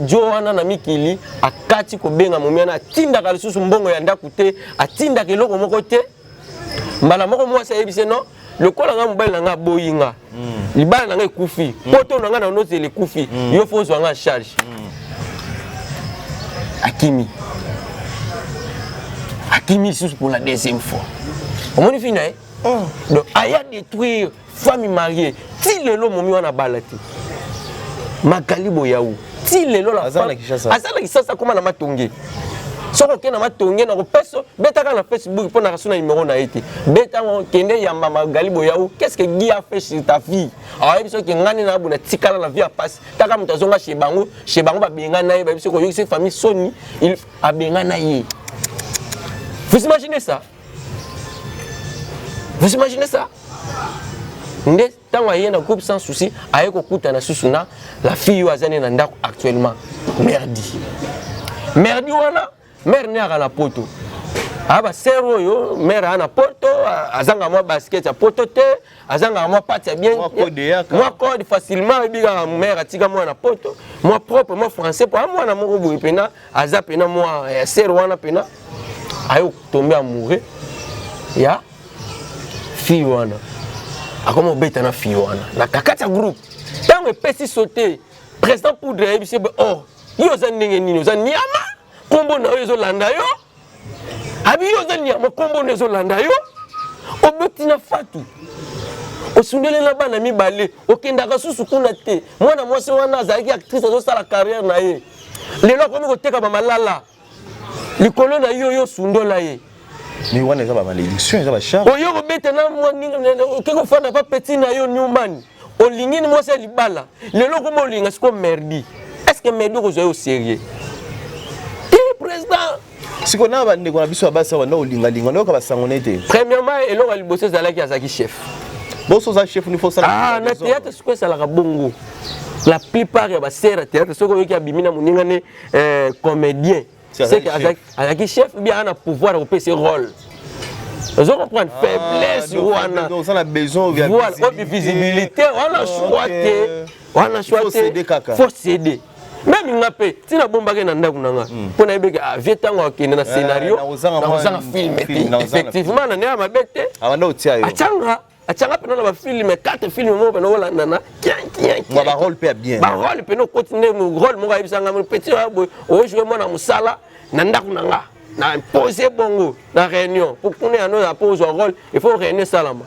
jo wana na mikili akati kobenga momiana atindaka lisusu mbongo ya ndaku te atindaka eloko moko te mbala moko mwasi ayebise no lokola nga mobali na nga boyinga libala na nga ekufi poto na nga na nozela ekufi yo fo ozwa nga charge akimi lisusu pour la deuxième fois omoni fina donc aya détruire famille mariée ti lelo momi wana balati magali boyau ti lelo la azala kisasa koma na matonge soko ke na matonge na kopeso betaka na Facebook pour na kasuna numéro na été beta kende yamba magali boyau qu'est-ce que Guy a fait sur ta vie ayi biso ke ngani na buna tikala la vie a passe taka mutazonga chez bango ba benga na ye ba biso ko yokise famille soni il a benga na ye. Vous imaginez ça? Vous imaginez ça? Nde tanga yena groupe sans souci ayeko kutana susuna la fille azane na ndako actuellement merdi wana mère ne ala poto aba sero yo mère ana poto azanga moi basket ya poto te azanga moi pati ya bien moi code facilement biga mère atika moi na poto moi propre moi français pour moi na moko boy pena aza pena moi sero wana pena ayo tomber amoureux ya fille wana akomo beta na fille wana na kakata groupe tango epesi sauter président poudre ebise oh yo za ndenge nini za nyama kombo na yo zo landa yo abi yo za nyama kombo na zo landa yo obeti na fatu osundele na bana mibale okendaka susu kuna te mwana mwasi wana azalaki actrice zo sala carrière na ye lelo akomi koteka ba malala likolo na yo sundola ye mais wana eza ba malédiction eza ba charme oyo kobeta na mwana okeko fana pa petit na yo Newman olingini mwasi libala lelo komo olinga siko merdi est-ce que merdi kozwa yo sérieux président siko na ba ndeko na biso abasa wana olinga linga noka basangone te premièrement eloko liboso ezalaki azaki chef boso za chef ni faut ça na théâtre siko ezalaka bongo la plupart ya basera théâtre soko yoki abimina moninga ne comédien c'est que azaki chef bien a pouvoir de passer rôle. Ils ont comprendre faiblesse wana. Donc ça a besoin de visibilité, on a choisi. Faut céder. même ngapé tina bombake na ndaku nanga pona ebeke vie tango akende na scénario na ozanga film effectivement na nea mabete abanda otia yo achanga pena na ba film 4 films mo pena olanda na moi ba rôle pe bien ba rôle pena continuer mo rôle mo kaibisanga mo petit o jouer mo na musala na ndaku nanga na poser bongo na réunion pour qu'on ait un pose rôle il faut réunir salama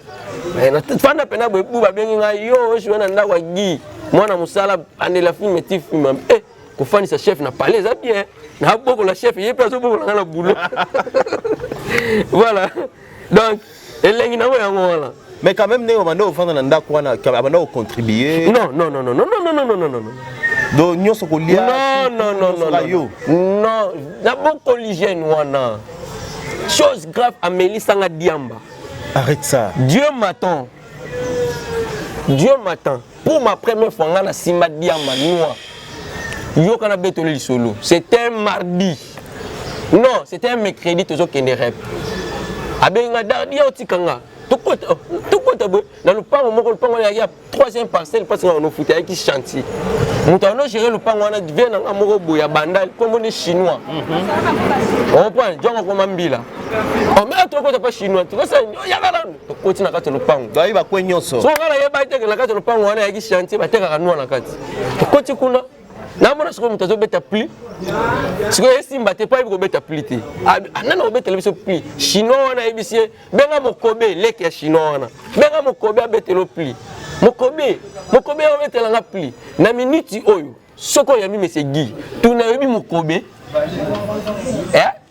mais na fanda pena bo ba bengi nga yo jouer na ndaku gi moi na musala ane la film petit film kufani sa chef na palais ça bien na boko la chef il peut boko na boulot voilà donc elengi na ya ngona mais quand même ne obanda ofanda na ndako wana abanda o contribuer non donc nyoso ko lia non na boko l'hygiène wana chose grave Amélie Sanga Diamba arrête ça Dieu m'attend pour ma première fois ngana Simba Diamba noir yo kana betolo li solo c'était un mardi non c'était un mercredi tozo kende rep abenga dardi otikanga tout côté dans le pango moko le pango ya troisième parcelle parce qu'on a foutu avec chantier muto no gérer le pango na vient na moko boya bandal comme les chinois on prend jongo comme mbila on met to ko pas chinois tu ça ya kala to ko tina kati le pango dai ba kwenyoso so kala ye ba teke la kati le pango wana ya chantier ba teka kanwa na kati to ko tikuna na mona siko mutazo beta pli siko esimba te pa ko beta pli te anana ko beta lebiso pli chinois na ebisie benga mokobe leke ya chinois na benga mokobe abetelo pli mokobe o betela nga pli na minute oyo soko ya mi monsieur Guy tuna yebi mokobe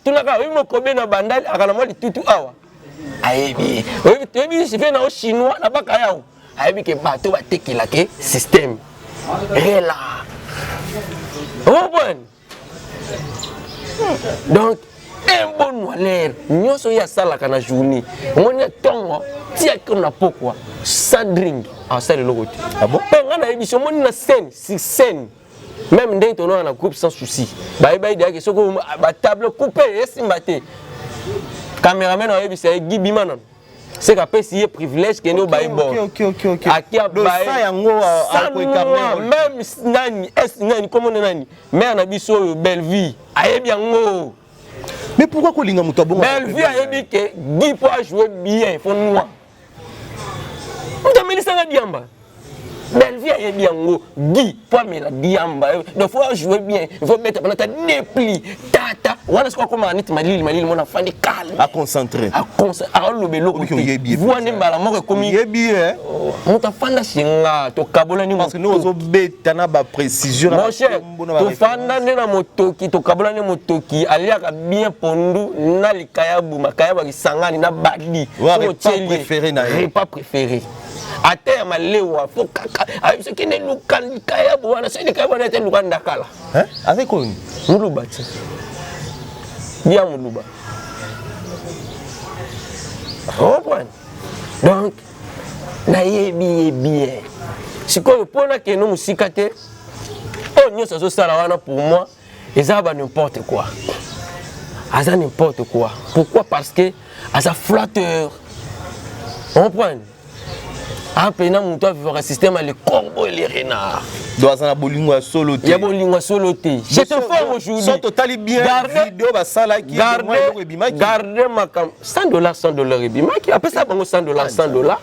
tuna ka yebi mokobe na bandali akana mo litutu awa ayebi yebi sife na o chinois na baka yao ayebi ke bato batekela ke système rela. Donc, un bon noir, nous sommes à la cana journée. On est tongo, tiens qu'on a pourquoi, sans drink, à ça le logo. Ah bon? On a émission, on a scène, c'est scène. Même dès qu'on a un groupe sans souci. Bye bye, d'ailleurs, ce qu'on a table coupée, et c'est maté. Caméraman a émission, c'est Guy Bimanon. C'est qu'après s'il y a privilège qu'il y a au bail bon. OK. Aki a bail. Même nani, nani comment nani. Mais on a biso belle vie. Aye bien ngo. Mais pourquoi ko linga muto bon? Belle vie aye bien que Guy peut jouer bien, faut noir. On t'a mis ça na Diamba. Belle vie aye bien ngo. Guy peut mettre la Diamba. Il faut jouer bien, il faut mettre pendant ta dépli. Tata, voilà ce qu'on comment anit malil mon enfant de calme. À concentrer. À le belo. Vous n'êtes pas la mort comme il est bien. Mon enfant de chinga, to kabola ni parce que nous on bête na ba précision. Mon cher, to fanda na motoki, to kabola ni motoki, alia ka bien pondu na likaya buma, kaya ba kisangani na badi. Pas préféré. À terre malewa faut kaka. Avec ce qui n'est lukan kaya bwana, c'est kaya bwana était lukan dakala. Hein? Avec quoi? Muluba. Bien Muluba. Donc, naïe bien. Si quoi pour la que nous musikate, oh nous ça ça là pour moi, et ça va n'importe quoi. Ça n'importe quoi. Pourquoi? Parce que ça flatteur. On prend. Un pénal montant vivre un système les corbeaux et les renards. Doit ça na bolingo solo té. Ya bolingo solo té. Je te forme aujourd'hui. Sont totalement bien. Vidéo ba sala qui Gardez ma cam $100 ebimaki. Après ça bango $100.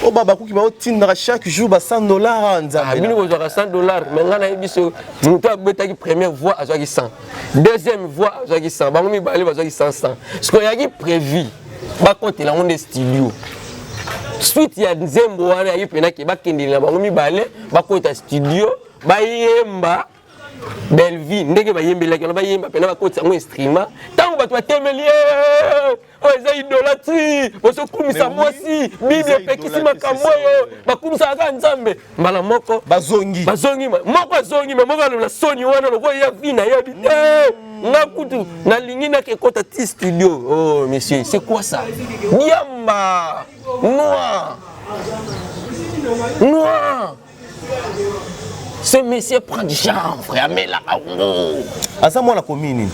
Oh baba ku ki ba otinda chaque jour ba $100 nzambe. Ah bini ko $100 mais ngana ebiso montant betaki première voix azaki 100. Deuxième voix azaki 100. Bango mi balé azaki 100. Ce qu'on y a prévu. Ba compter la on studio. Suite ya nzembo wana yipena ke bakendeli na bango mibale bakota studio bayemba belle vie ndenge bayembela ke bayemba pena bakota ngo streamer tango bato batemeli o eza idolatrie boso kumisa mwasi bible pekisi makambo yo bakumisa ka nzambe mbala moko bazongi moko azongi moko na soni wana loko ya vina ya bite nakutu na lingi na ke kota ti studio. Oh monsieur, c'est quoi ça? Diamba noir. Ce monsieur prend du genre, frère, mais là, à ça moi la commune.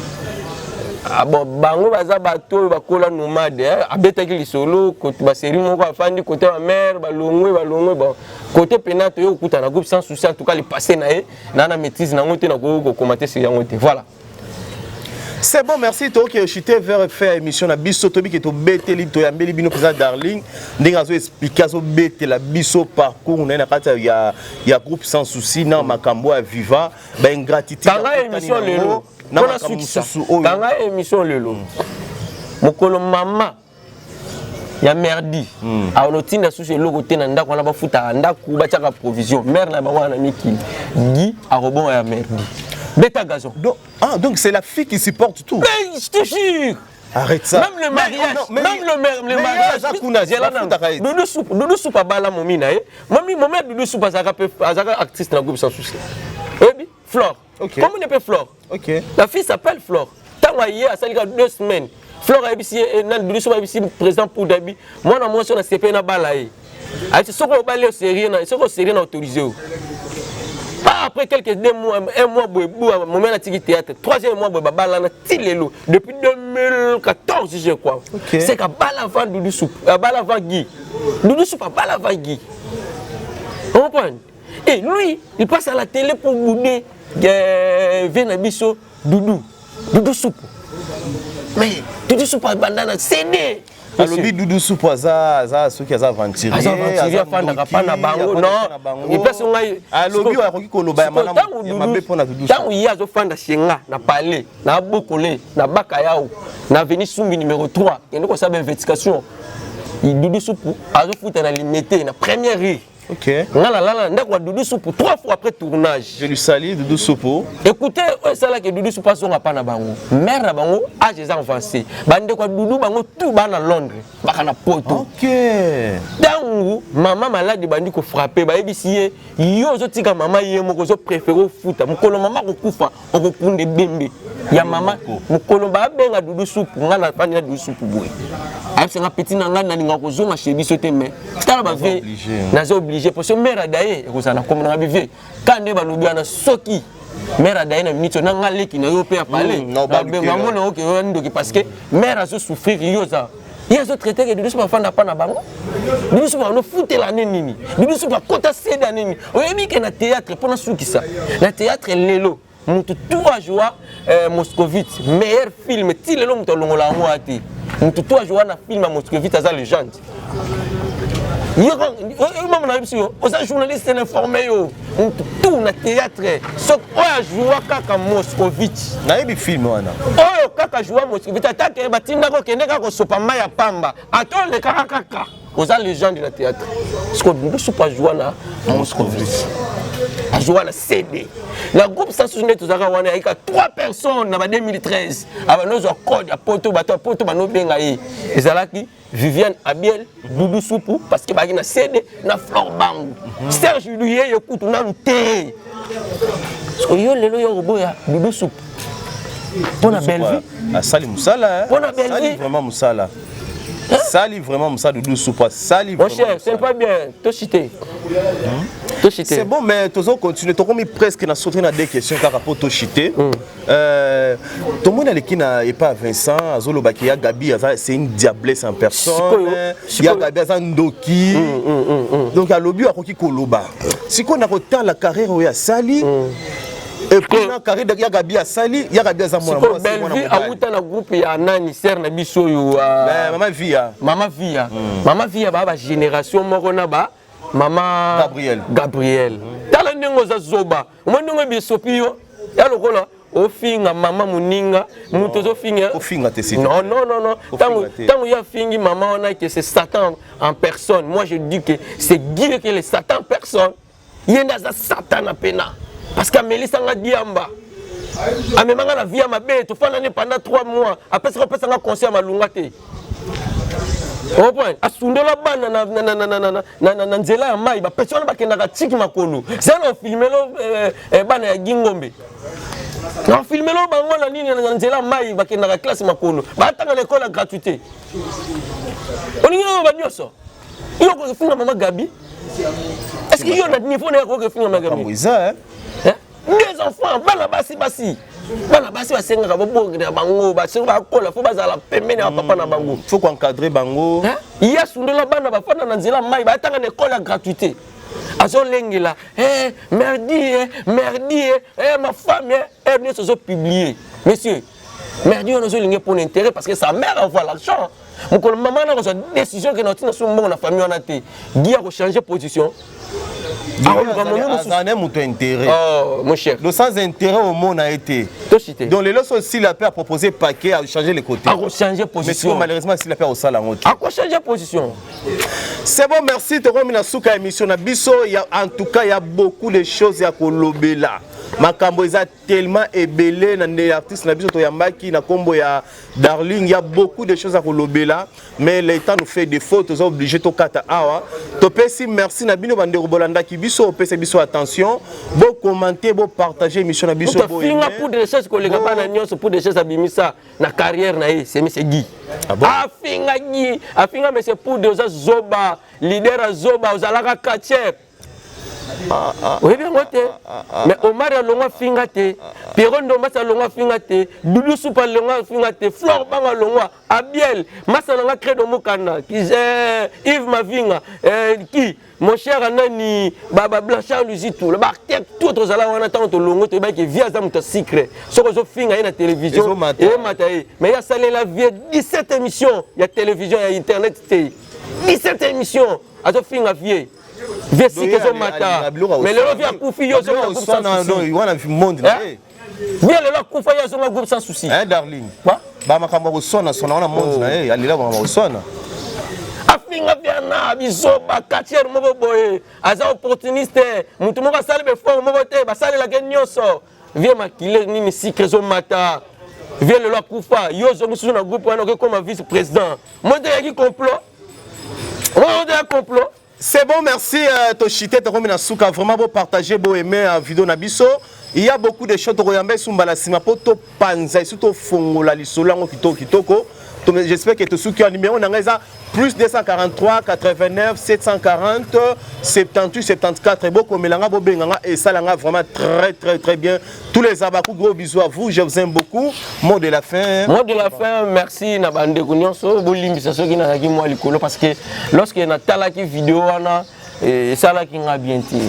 Ah bon, bango baza bato bakola nomade, abetaki lisolo côté ba série moko afandi côté ma mère balongwe bon côté penato yo kuta na groupe sans souci en tout cas les passé na maîtrise na ngote na ko commenter sur ngote. Voilà. C'est bon, merci. Toi qui chité vers faire émission na biso tobi qui to bete li to yambeli bino président Darling ndinga zo expliquer zo bete la biso parcours na kata ya groupe sans souci na makambo ya viva ba ingratitude tanga émission lelo na makambo tanga émission lelo mokolo mama ya merdi a lotinda susu loko tena ndako na bafuta ndako batiaka provision mère na bango na mikili gi a rebond ya merdi. Bêta gazon. Donc c'est la fille qui supporte tout. Mais je te jure. Arrête ça. Même le mariage. Même le mariage. Doudou soupe à bala momina. Mami, mon mère Doudou soupe à actrice dans le groupe sans souci. Oui, Flore. Comment on appelle Flore? La fille s'appelle Flore. Tant hier, ça fait 2 semaines. Flore a ici, Doudou soupe a ici président pour Dabi. Moi, on a sur la CP na balaye. C'est ce qu'on va aller au série, c'est qu'on série autorisé. Pas après quelques mois, un mois, mon mère a tiré théâtre. 3e mois, depuis 2014, je crois. C'est qu'à Balavant Doudou Soupe, à Balavant Guy. Doudou Soupe à Balavant Guy. On comprend? Et lui, il passe à la télé pour bouder Venabiso Doudou Soupe. Mais Doudou Soupe à Bandana, CD. Alors, Doudou Soupe, ça, ceux qui ont aventuré. Non, il peut se faire. Alors, il y a un koloba, tant il y a Zofanda Shenga, na Palais, na Bokole, na Bakayao, na Veni Sumbi numéro 3, il y a une investigation. Doudou Soupe a foutu na limité, na première rue. Ok. Là, Doudou Soupe 3 fois après tournage. Je lui salue Doudou Soupe. Écoutez, c'est là que Doudou Soupe passe à pas na bango. Mère na bango âge avancé. Bande quoi Doudou bango tout bas na Londres, baka na poto. Ok. Dangu maman malade bandi ko frapper ba ebisiye yo zo tika maman ye moko zo préférer futa. Mukolo maman ko kufa okokunde bembe. Ya maman mukolo ba benga Doudou Soupe ngala fani na Doudou Soupe boy. Aïe c'est un petit nanga na ninga ko zo ma chebi sote mais. Tala ba ve nazo obligé parce que mère adaye ko sana comme na bivé. Quand ne ba lobi na soki mère adaye na minute na ngale ki na yo pe parler. Ba maman na oké ndoki parce que mère a souffrir yo ça. Il y a des traités que Doudou Soupe fanda pas na bango. Doudou Soupe no fouté la nini. Doudou Soupe kota seda nini. Oyebi ke na théâtre pour na souki ça. Na théâtre lelo. Mutu tout a joué Moscovite, meilleur film ti lelo mutu longola ngo ati. Mutu tout a joué na film Moscovite as légende. Yo maman na bisio, oza journaliste informé yo. Mutu tout na théâtre. So oya joué kaka Moscovite. Na yebi film wana. Oyo kaka joué Moscovite atake batinda ko kende ka ko sopa maya pamba. Atole kaka. Oza légende na théâtre. Parce que Doudou Soupe a joué na Moscovite. A joué à la CD. Le groupe sans souci de Tozaka Wane a eu 3 personnes en 2013. Avec nos code à Poto, Poto, Bano Bengaï. Et Zalaki, Viviane Abiel, Doudou Soupe, parce que y a une CD, na Flore Bang. Serge Louye, écoute, on a un thé. Parce que yo, le robot, Doudou Soupe. Pour la belle vie. Sali Moussala. Pour la belle vie. Sali vraiment Moussala. Sali vraiment Moussala Doudou Soupe. Sali vraiment. Mon cher, c'est pas bien. T'as cité. C'est bon, mais tu as continué. Tu as mis presque dans 2 questions par rapport au chité. Tout le monde n'est pas Vincent, Azolobaki, Gabi, c'est une diablesse en personne. Il y a Gabi, Ndoki. Donc, il y a l'objet à Roki Koloba. Si on a retard la carrière où il y a Sali, et puis la carrière de Gabi à Sali, il y a Gabi à Zamora. Si on a un groupe, il y a Nani, Serna, Bisso, Maman Via. Maman Via. Maman Via, ma génération, Moronaba. Maman Gabriel. Tala ndenge za zoba. Umandonga bisopio. Ya lokola ofinga mama muninga, muto zo finga. Ofinga te cité. Non. Tant ya fingi maman on a que c'est Satan en personne. Moi je dis que c'est Dieu qui est le Satan en personne. Yenda za Satan à pena. Parce que Mélissa nga diamba. Amemanga la vie à ma bête, fana ne pendant 3 mois. Après ça passe un conseil à malunga te. Au point, à Sundola bana na nzela ya mai ba personne ba kenda ka tiki makolo. Ça on filmer lo bana ya Gingombe. On filmer lo bango na nini na nzela mai ba kenda ka classe makolo. Ba tanga l'école gratuité. On y va ba nyoso. Yo ko finga mama Gabi. Est-ce que yo na niveau na ko finga mama Gabi? Oui ça hein. Les enfants bana basi. bana basi basengaka bobongela bango basengo bakola fo bazala pembeni ya papa na bango faut encadrer bango iya sundola bana bafanda na nzela mai batanga na école ya gratuité azolengela merdi ma femme elle se publier monsieur merdi on azolinga pour l'intérêt parce que sa mère envoie l'argent mon maman na reçoit décision que notre na na famille on a été Guy a changé position. Intérêt. Oh, mon cher. Le sans intérêt au monde a été. Donc les lois aussi la paix a proposé paquet à changer les côtés. A changer position. Mais malheureusement si la paix au sala en a changer position. C'est bon, merci de revenir sur la émission na biso. En tout cas, il y a beaucoup de choses à colober là. Makambo eza tellement ébélé na des artistes na biso to yambaki na kombo ya Darling, il y a beaucoup de choses à colober là, mais l'État nous fait des fautes, nous sommes obligés de kata awa. Topesi merci na bino bande Bolanda ki biso opese biso attention, bon commenter, bon partager émission na biso bo. Finga pour des choses que les gars na nyonso pour des choses abimisa na carrière na ye, c'est monsieur Guy. Ah bon? Afinga Guy, afinga monsieur pour des zoba, leader zoba, ozalaka katcher. Oui bien ngote. Mais Omar alonga finga te, Pierron Domas alonga finga te, Doudou Soupa alonga finga te, Flore Bang alonga, Abiel, Massa alonga Credo Mokana, Yves Mavinga, qui mon cher Anani, Baba Blanchard Luzitou, le bartec, tout autre zala on attend to longo te qui via zam to secret. So ko finga na télévision et matai. Mais il y a salé la vie 17 émissions, il y a télévision, il y a internet, 17 émissions. A to finga vie. Viens si que son matin. Mais le vient pour filer sur un groupe sans souci. Viens le pour filer sur un groupe sans souci. Hein, Darling. Quoi? Bah, ma caméra sonne, sonne, on a monde là. Elle est là, on sonne. Afinga viana, bisoba, katier, mon boy. Aza opportuniste. Moutou moka sale befort, mon bote. Ba sale la genyoso. Viens ma killer ni si que son matin. Viens le koufa. Yo zongu sur un groupe comme vice-président. Moi de qui complot. Moi de complot. C'est bon, merci Toshite, Tokominasuka, vraiment beau partager, beau aimer la vidéo Nabiso. Il y a beaucoup de choses qui sont balasima poto panza, surtout fongola lisolango kitoko. J'espère que tu as un numéro plus 243 89 740 78 74 et beaucoup melanga bobenganga et ça langa vraiment très bien. Tous les abakou, gros bisous à vous, je vous aime beaucoup. Mot de la fin. Mot de la fin, merci na bande nyonso bolimbisa soki na ki moi likolo parce que lorsque na talaki vidéo wana et ça là qui nga bien tiré.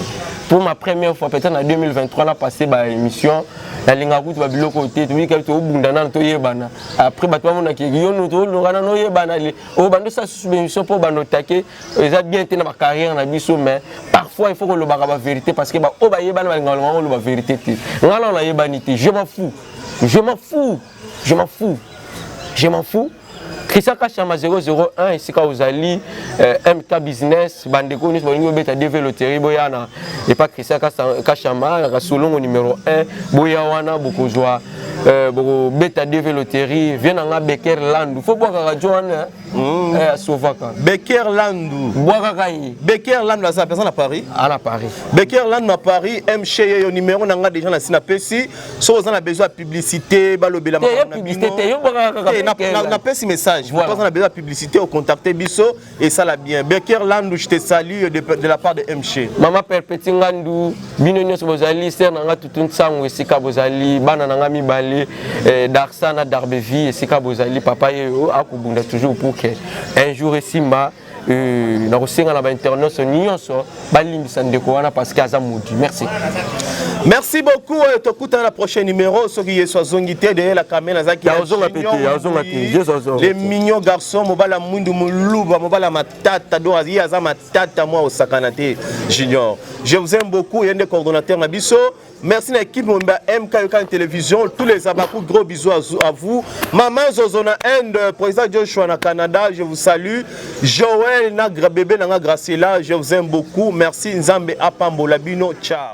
Pour ma première fois peut-être en 2023 là passé ba émission la linga route ba biloko côté tu ka to bundana to yebana après ba to mona ki yo no to ngana no yebana le o bando ça sous émission pour bando taquer ils a bien été na ma carrière na biso mais parfois il faut que le ba vérité parce que ba o ba yebana ba ngalo lo ba vérité te ngalo la yebanité je m'en fous Christian Kachama 001 ici quand vous allez MK Business bandeko nous bolingo beta DV loterie boyana et pas Christian Kachama rasolongo numéro 1 boyawana bokozwa boko beta DV loterie vient en Becker Land faut boire radio wana Sovaka Becker Land boire kai Becker Land la personne à Paris à Paris Becker Land à Paris MCA yo numéro nanga déjà na sina pesi so on a besoin de publicité balobela na publicité yo boire na pesi message. Voilà. Vous avez besoin de publicité, au contacter Bisso et ça l'a bien. Becker Landou, je te salue de la part de MC. Maman Perpétine Landou, Binonio Bozali, Sernanga Tutun Sang, et Sika Bozali, Banana Mibali, Darsana Darbevi, et Sika Bozali, papa et Akubunda toujours pour que un jour ici, na kosenga na ba internet nyonso balimbisa ndeko wana parce que azamoudi. Merci. Merci beaucoup. Tokuta la prochaine numéro ce qui est soit zongité derrière la caméra zaki les mignons garçons mobala mundu muluba mobala matata do azi aza matata moi au sakanate junior. Je vous aime beaucoup et un des coordonnateurs na biso. Merci à l'équipe MK Yokan Télévision, tous les abakou, gros bisous à vous. Maman Zozona End, président Joshua na Canada, je vous salue. Joël na bébé na Graciela, je vous aime beaucoup. Merci Nzambe Apambo Labino, ciao.